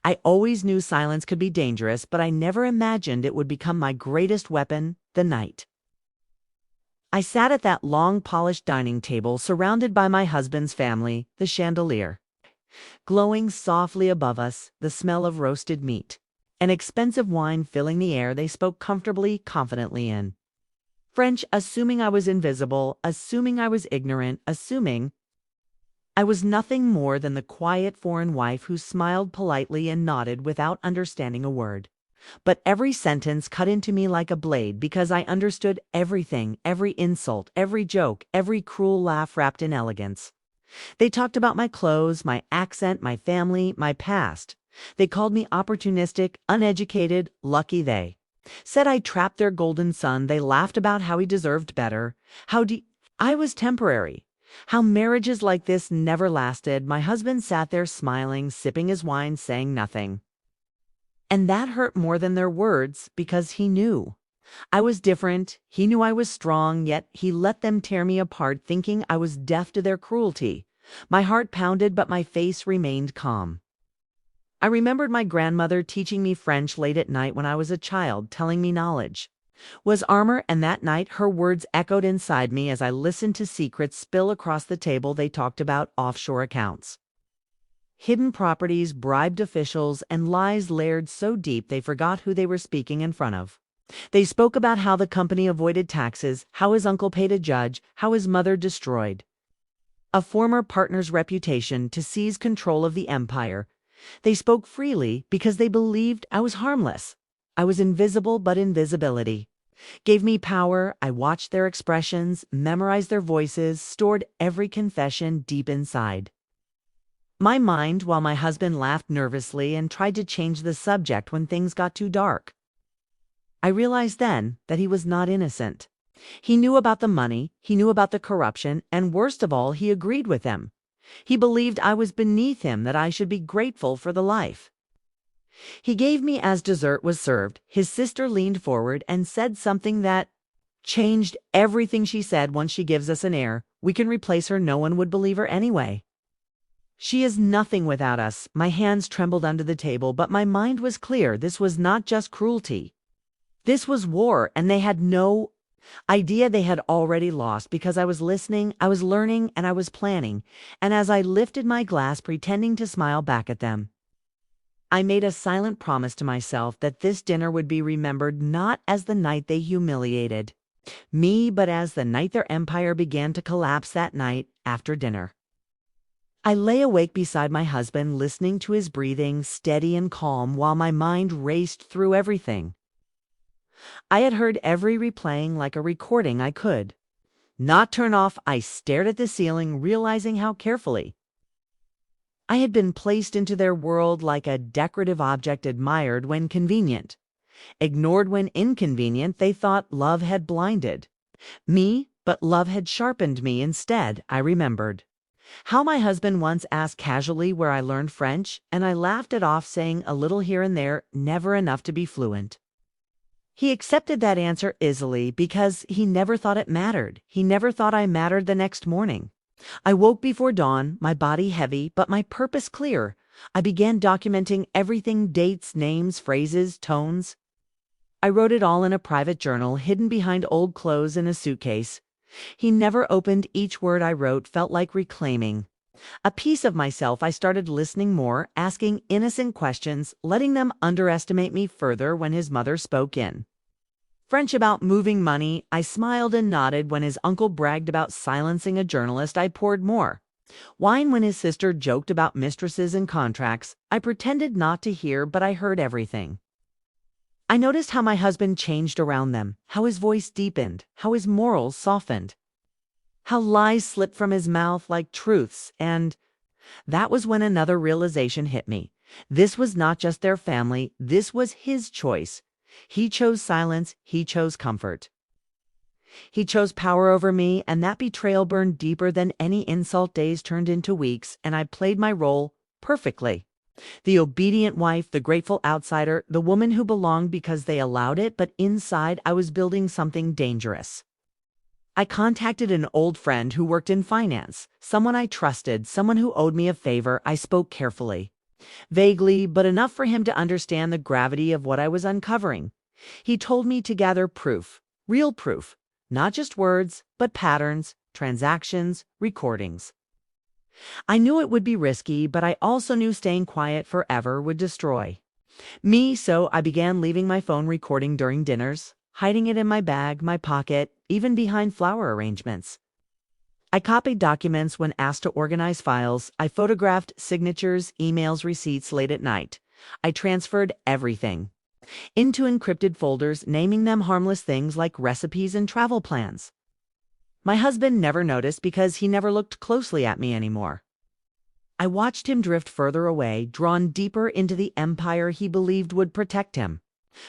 I always knew silence could be dangerous, but I never imagined it would become my greatest weapon, the night. I sat at that long polished dining table surrounded by my husband's family, the chandelier glowing softly above us, the smell of roasted meat, and expensive wine filling the air. They spoke comfortably, confidently in French, assuming I was invisible, assuming I was ignorant, assuming I was nothing more than the quiet foreign wife who smiled politely and nodded without understanding a word. But every sentence cut into me like a blade because I understood everything, every insult, every joke, every cruel laugh wrapped in elegance. They talked about my clothes, my accent, my family, my past. They called me opportunistic, uneducated, lucky they. Said I trapped their golden son. They laughed about how he deserved better, I was temporary, how marriages like this never lasted. My husband sat there smiling, sipping his wine, saying nothing. And that hurt more than their words because he knew I was different. He knew I was strong, yet he let them tear me apart, thinking I was deaf to their cruelty. My heart pounded, but my face remained calm. I remembered my grandmother teaching me French late at night when I was a child, telling me knowledge was armor, and that night her words echoed inside me as I listened to secrets spill across the table. They talked about offshore accounts, hidden properties, bribed officials, and lies layered so deep they forgot who they were speaking in front of. They spoke about how the company avoided taxes, how his uncle paid a judge, how his mother destroyed a former partner's reputation to seize control of the empire. They spoke freely because they believed I was harmless. I was invisible, but invisibility gave me power. I watched their expressions, memorized their voices, stored every confession deep inside my mind, while my husband laughed nervously and tried to change the subject when things got too dark. I realized then that he was not innocent. He knew about the money, he knew about the corruption, and worst of all, he agreed with them. He believed I was beneath him, that I should be grateful for the life he gave me. As dessert was served, his sister leaned forward and said something that changed everything. She said, "Once she gives us an heir, we can replace her. No one would believe her anyway. She is nothing without us." My hands trembled under the table, but my mind was clear. This was not just cruelty. This was war, and they had no idea they had already lost because I was listening, I was learning, and I was planning. And as I lifted my glass, pretending to smile back at them, I made a silent promise to myself that this dinner would be remembered not as the night they humiliated me, but as the night their empire began to collapse. That night, after dinner, I lay awake beside my husband, listening to his breathing, steady and calm, while my mind raced through everything I had heard, every replaying like a recording I could not turn off. I stared at the ceiling, realizing how carefully I had been placed into their world, like a decorative object, admired when convenient, ignored when inconvenient. They thought love had blinded me, but love had sharpened me instead. I remembered how my husband once asked casually where I learned French, and I laughed it off, saying a little here and there, never enough to be fluent. He accepted that answer easily because he never thought it mattered. He never thought I mattered. The next morning, I woke before dawn, my body heavy, but my purpose clear. I began documenting everything: dates, names, phrases, tones. I wrote it all in a private journal, hidden behind old clothes in a suitcase. He never opened. Each word I wrote felt like reclaiming a piece of myself. I started listening more, asking innocent questions, letting them underestimate me further. When his mother spoke in French about moving money, I smiled and nodded. When his uncle bragged about silencing a journalist, I poured more wine. When his sister joked about mistresses and contracts, I pretended not to hear, but I heard everything. I noticed how my husband changed around them, how his voice deepened, how his morals softened, how lies slipped from his mouth like truths. And that was when another realization hit me. This was not just their family, this was his choice. He chose silence, he chose comfort. He chose power over me, and that betrayal burned deeper than any insult. Days turned into weeks, and I played my role perfectly. The obedient wife, the grateful outsider, the woman who belonged because they allowed it, but inside I was building something dangerous. I contacted an old friend who worked in finance, someone I trusted, someone who owed me a favor. I spoke carefully. Vaguely, but enough for him to understand the gravity of what I was uncovering. He told me to gather proof, real proof, not just words, but patterns, transactions, recordings. I knew it would be risky, but I also knew staying quiet forever would destroy me, so I began leaving my phone recording during dinners, hiding it in my bag, my pocket, even behind flower arrangements. I copied documents when asked to organize files. I photographed signatures, emails, receipts late at night. I transferred everything into encrypted folders, naming them harmless things like recipes and travel plans. My husband never noticed because he never looked closely at me anymore. I watched him drift further away, drawn deeper into the empire he believed would protect him.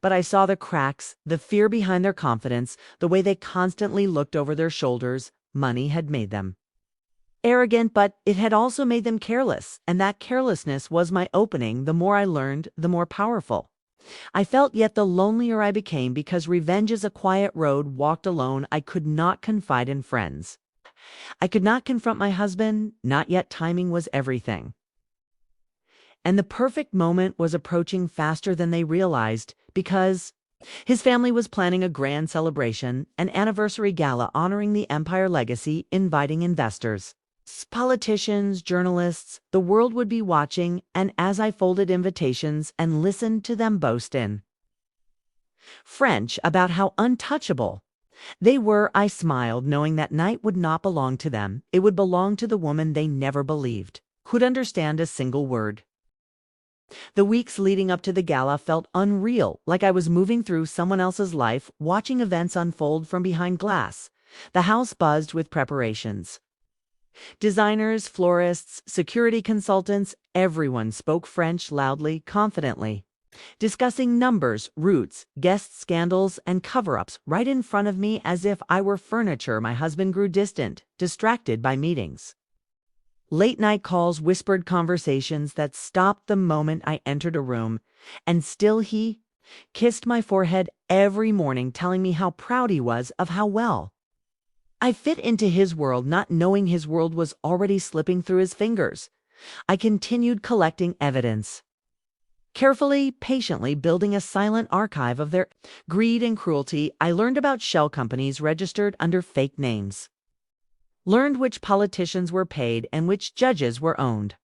But I saw the cracks, the fear behind their confidence, the way they constantly looked over their shoulders. Money had made them arrogant, but it had also made them careless, and that carelessness was my opening. The more I learned, the more powerful I felt, yet the lonelier I became, because revenge is a quiet road walked alone. I could not confide in friends. I could not confront my husband, not yet. Timing was everything. And the perfect moment was approaching faster than they realized, because his family was planning a grand celebration, an anniversary gala honoring the Empire legacy, inviting investors, politicians, journalists. The world would be watching, and as I folded invitations and listened to them boast in French about how untouchable they were, I smiled, knowing that night would not belong to them. It would belong to the woman they never believed could understand a single word. The weeks leading up to the gala felt unreal, like I was moving through someone else's life, watching events unfold from behind glass. The house buzzed with preparations. Designers, florists, security consultants, everyone spoke French loudly, confidently, discussing numbers, routes, guest scandals, and cover-ups right in front of me as if I were furniture. My husband grew distant, distracted by meetings. Late-night calls, whispered conversations that stopped the moment I entered a room, and still he kissed my forehead every morning, telling me how proud he was of how well I fit into his world, not knowing his world was already slipping through his fingers. I continued collecting evidence, carefully, patiently building a silent archive of their greed and cruelty. I learned about shell companies registered under fake names, learned which politicians were paid and which judges were owned,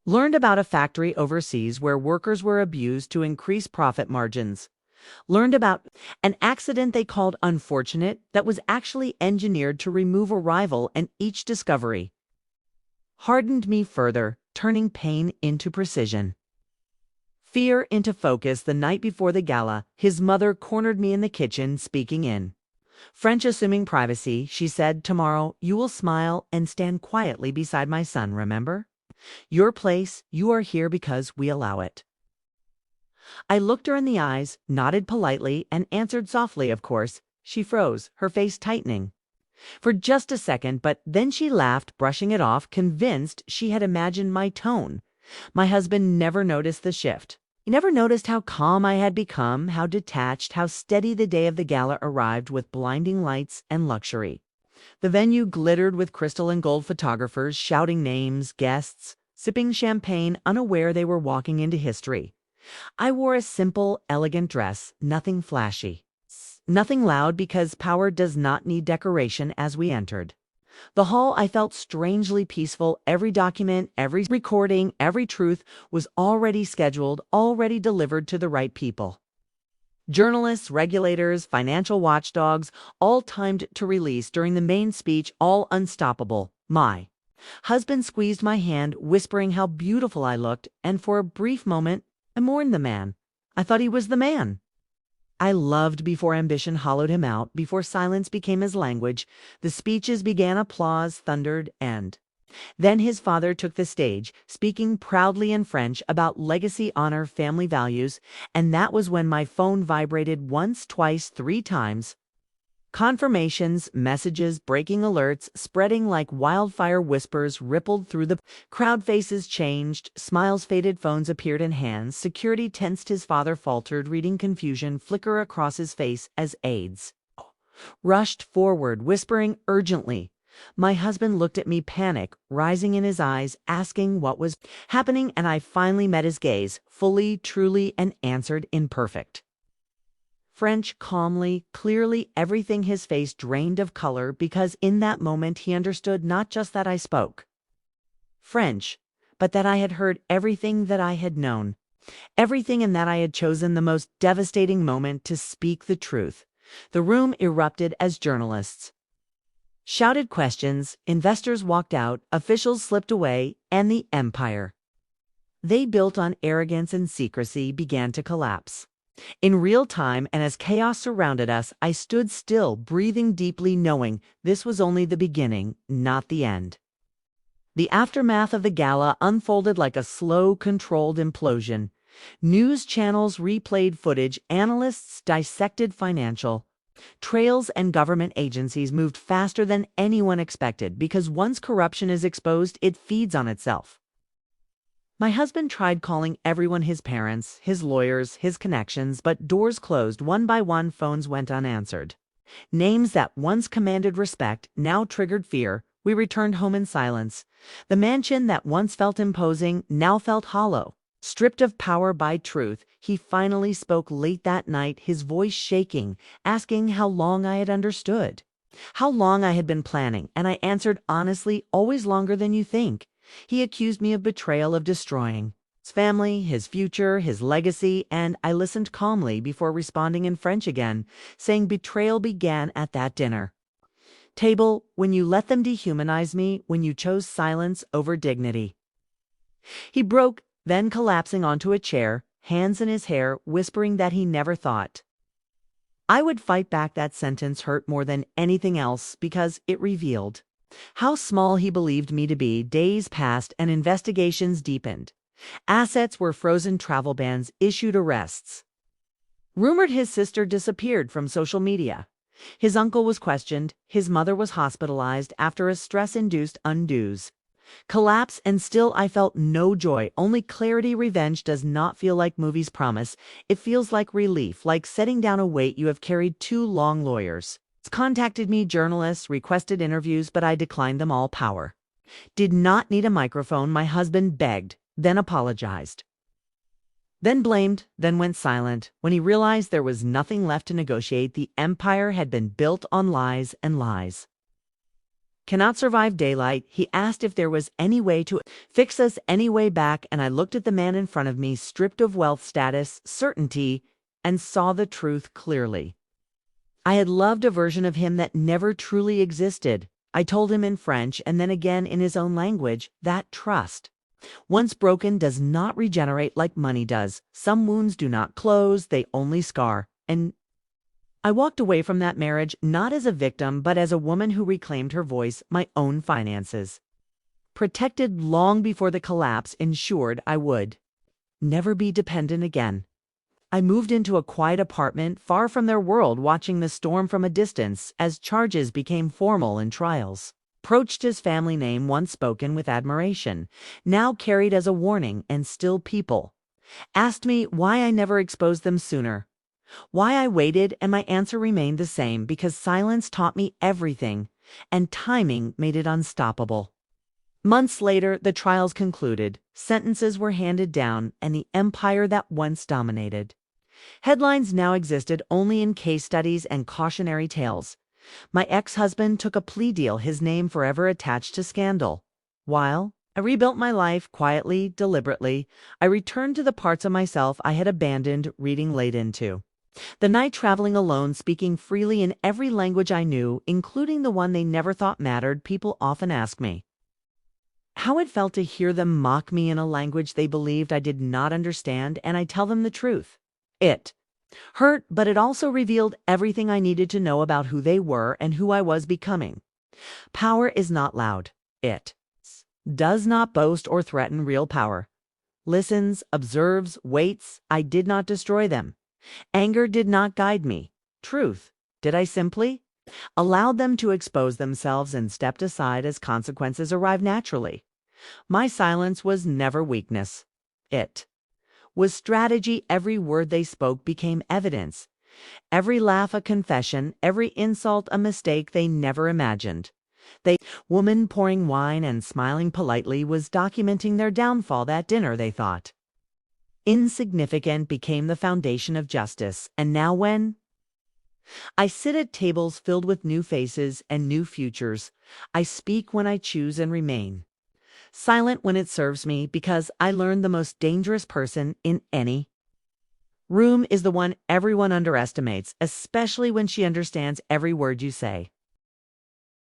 learned about a factory overseas where workers were abused to increase profit margins, learned about an accident they called unfortunate that was actually engineered to remove a rival, and each discovery hardened me further, turning pain into precision, fear into focus. The night before the gala, his mother cornered me in the kitchen, speaking in French, assuming privacy. She said, "Tomorrow you will smile and stand quietly beside my son. Remember? Your place, you are here because we allow it." I looked her in the eyes, nodded politely, and answered softly, "Of course." She froze, her face tightening for just a second, but then she laughed, brushing it off, convinced she had imagined my tone. My husband never noticed the shift. He never noticed how calm I had become, how detached, how steady. The day of the gala arrived with blinding lights and luxury. The venue glittered with crystal and gold, photographers shouting names, guests sipping champagne, unaware they were walking into history. I wore a simple, elegant dress, nothing flashy, nothing loud, because power does not need decoration. As we entered the hall, I felt strangely peaceful. Every document, every recording, every truth was already scheduled, already delivered to the right people. Journalists, regulators, financial watchdogs, all timed to release during the main speech, all unstoppable. My husband squeezed my hand, whispering how beautiful I looked, and for a brief moment, I mourned the man. I thought he was the man I loved before ambition hollowed him out, before silence became his language. The speeches began, applause thundered, and then his father took the stage, speaking proudly in French about legacy, honor, family values, and that was when my phone vibrated once, twice, 3 times. Confirmations, messages, breaking alerts, spreading like wildfire. Whispers rippled through the crowd. Faces changed, smiles faded, phones appeared in hands. Security tensed. His father faltered, reading confusion flicker across his face as aides rushed forward, whispering urgently, My husband looked at me, panic rising in his eyes, asking what was happening, and I finally met his gaze, fully, truly, and answered in perfect French, calmly, clearly, everything. His face drained of color because in that moment he understood not just that I spoke French, but that I had heard everything that I had known, everything, and that I had chosen the most devastating moment to speak the truth. The room erupted as journalists shouted questions, investors walked out, officials slipped away, and the empire they built on arrogance and secrecy began to collapse. In real time, and as chaos surrounded us, I stood still, breathing deeply, knowing this was only the beginning, not the end. The aftermath of the gala unfolded like a slow, controlled implosion. News channels replayed footage, analysts dissected financial trails, and government agencies moved faster than anyone expected because once corruption is exposed, it feeds on itself. My husband tried calling everyone, his parents, his lawyers, his connections, but doors closed one by one, phones went unanswered. Names that once commanded respect now triggered fear. We returned home in silence. The mansion that once felt imposing now felt hollow. Stripped of power by truth, he finally spoke late that night, his voice shaking, asking how long I had understood, how long I had been planning, and I answered honestly, always longer than you think. He accused me of betrayal, of destroying his family, his future, his legacy, and I listened calmly before responding in French again, saying betrayal began at that dinner table, when you let them dehumanize me, when you chose silence over dignity. He broke, then collapsing onto a chair, hands in his hair, whispering that he never thought I would fight back. That sentence hurt more than anything else because it revealed how small he believed me to be. Days passed and investigations deepened. Assets were frozen, travel bans issued, arrests rumored. His sister disappeared from social media. His uncle was questioned. His mother was hospitalized after a stress-induced undoes collapse, and still I felt no joy, only clarity. Revenge does not feel like movies promise. It feels like relief, like setting down a weight you have carried too long. Lawyers contacted me, journalists requested interviews, but I declined them all. Power did not need a microphone. My husband begged, then apologized, then blamed, then went silent. When he realized there was nothing left to negotiate, the empire had been built on lies, and lies cannot survive daylight. He asked if there was any way to fix us, any way back, and I looked at the man in front of me, stripped of wealth, status, certainty, and saw the truth clearly. I had loved a version of him that never truly existed. I told him in French, and then again in his own language, that trust, once broken, does not regenerate like money does. Some wounds do not close, they only scar. And I walked away from that marriage not as a victim, but as a woman who reclaimed her voice, my own finances, protected long before the collapse, ensured I would never be dependent again. I moved into a quiet apartment far from their world, watching the storm from a distance as charges became formal and trials approached. His family name, once spoken with admiration, now carried as a warning, and still people asked me why I never exposed them sooner. Why I waited, and my answer remained the same, because silence taught me everything, and timing made it unstoppable. Months later, the trials concluded, sentences were handed down, and the empire that once dominated headlines now existed only in case studies and cautionary tales. My ex-husband took a plea deal, his name forever attached to scandal. While I rebuilt my life quietly, deliberately, I returned to the parts of myself I had abandoned, reading late into the night, traveling alone, speaking freely in every language I knew, including the one they never thought mattered. People often ask me how it felt to hear them mock me in a language they believed I did not understand, and I tell them the truth. It hurt, but it also revealed everything I needed to know about who they were and who I was becoming. Power is not loud. It does not boast or threaten. Real power listens, observes, waits. I did not destroy them. Anger did not guide me. Truth did. I simply allowed them to expose themselves and stepped aside as consequences arrived naturally. My silence was never weakness. It was strategy. Every word they spoke became evidence. Every laugh a confession, every insult a mistake they never imagined. They woman pouring wine and smiling politely was documenting their downfall that dinner, they thought. Insignificant became the foundation of justice, and now when I sit at tables filled with new faces and new futures, I speak when I choose and remain silent when it serves me, because I learned the most dangerous person in any room is the one everyone underestimates, especially when she understands every word you say.